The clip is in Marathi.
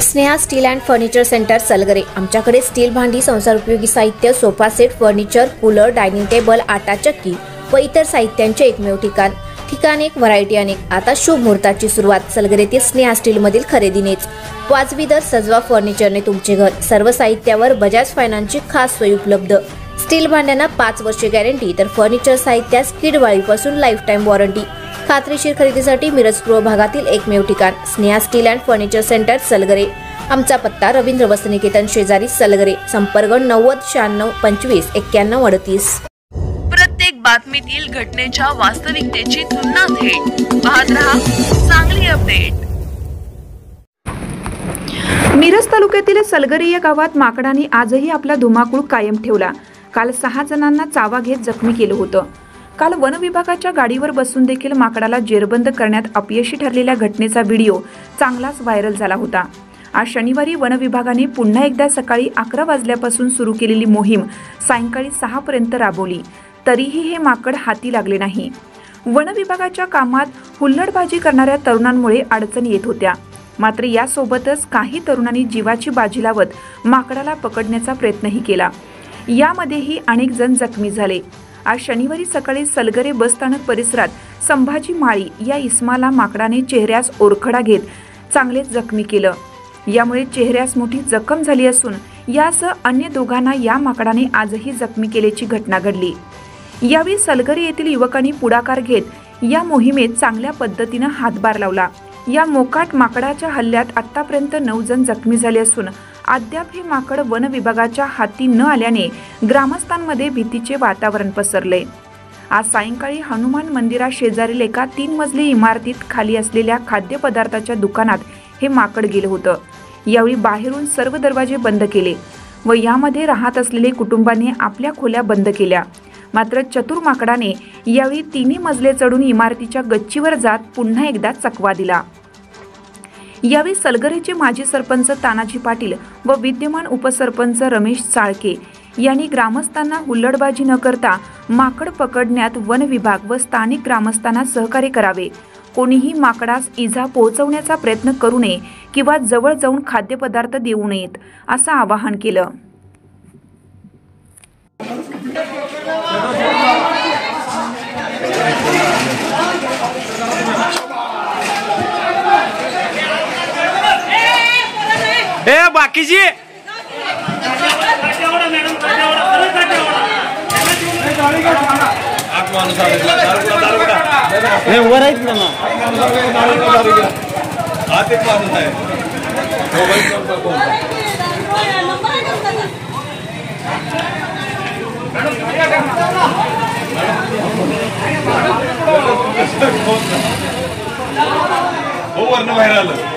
Sneha steel and furniture centre Salgare. आमच्याकडे स्टील भांडी, संसार उपयोगी साहित्य, sofa set, furniture, cooler, dining table, आटा चक्की व इतर साहित्यांचे एकमेव ठिकाण एक, व्हरायटी अनेक। आता शुभ मुहूर्ताची सुरुवात सलगरेतील स्नेहा स्टील मधील खरेदीनेच। वाजवी दर, सजवा फर्निचरने तुमचे घर। सर्व साहित्यावर बजाज फायनान्सची खास सोय उपलब्ध। स्टील भांड्यांना 5 वर्षे गॅरंटी, तर फर्निचर साहित्यास किडवाळीपासून लाईफ टाइम वॉरंटी। खात्रीशीर खरेदीसाठी मिरज पूर्व भागातील एकमेव ठिकाण Sneha steel and furniture centre Salgare. आमचा पत्ता रवींद्र वस्त्रनिकेतन शेजारी सलगरे। संपर्क 90 96 25 91 38। प्रत्येक बातमीतील घटनेच्या वास्तविकतेची तुलना थेट पाहत रहा चांगली अपडेट। मिरज तालुक्यातील सलगरे या गावात माकडाने आजही आपला धुमाकूळ कायम ठेवला। काल 6 जणांना चावा घेत जखमी केलं होतं। काल वन विभागाच्या गाडीवर बसून देखील माकडाला जेरबंद करण्यात अपयशी ठरलेल्या घटनेचा व्हिडिओ चांगलाच व्हायरल झाला होता। आज शनिवारी वन विभागाने पुन्हा एकदा सकाळी 11 वाजल्यापासून सुरू केलेली मोहीम सायंकाळी 6 पर्यंत राबवली, तरीही हे माकड हाती लागले नाही। वन विभागाच्या कामात हुल्लडबाजी करणाऱ्या तरुणांमुळे अडचणी येत होत्या, मात्र यासोबतच काही तरुणांनी जीवाची बाजी लावत माकडाला पकडण्याचा प्रयत्नही केला। यामध्येही अनेक जण जखमी झाले। आज शनिवारी सकाळी सलगरे बसस्थानक परिसरात संभाजी माळी या इसमाला माकडाने चेहऱ्यास ओरखडा घेत चांगलेच जखमी केलं। यामुळे चेहऱ्यास मोठी जखम झाली असून यासह अन्य दोघांना या माकडाने आजही जखमी केल्याची घटना घडली। यावेळी सलगरे येथील युवकांनी पुढाकार घेत या मोहिमेत चांगल्या पद्धतीने हातभार लावला। या मोकाट माकडाच्या हल्ल्यात आतापर्यंत 9 जण जखमी झाले असून अद्याप हे माकड वन विभागाच्या हाती न आल्याने ग्रामस्थांमध्ये भीतीचे वातावरण पसरले। आज सायंकाळी हनुमान मंदिरा शेजारील एका 3 मजली इमारतीत खाली असलेल्या खाद्यपदार्थाच्या दुकानात हे माकड गेलं होतं। यावेळी बाहेरून सर्व दरवाजे बंद केले व यामध्ये राहत असलेले कुटुंबांनी आपल्या खोल्या बंद केल्या। मात्र चतुर माकडाने यावेळी 3 मजले चढून इमारतीच्या गच्चीवर जात पुन्हा एकदा चकवा दिला। यावेळी सलगरेचे माजी सरपंच तानाजी पाटील व विद्यमान उपसरपंच रमेश चाळके यांनी ग्रामस्थांना हुल्लडबाजी न करता माकड पकडण्यात वन विभाग व स्थानिक ग्रामस्थांना सहकार्य करावे। कोणीही माकडास इजा पोहोचवण्याचा प्रयत्न करू नये किंवा जवळ जाऊन खाद्यपदार्थ देऊ नयेत असं आवाहन केलं। बाकीची वर्ण बाहेर आलं।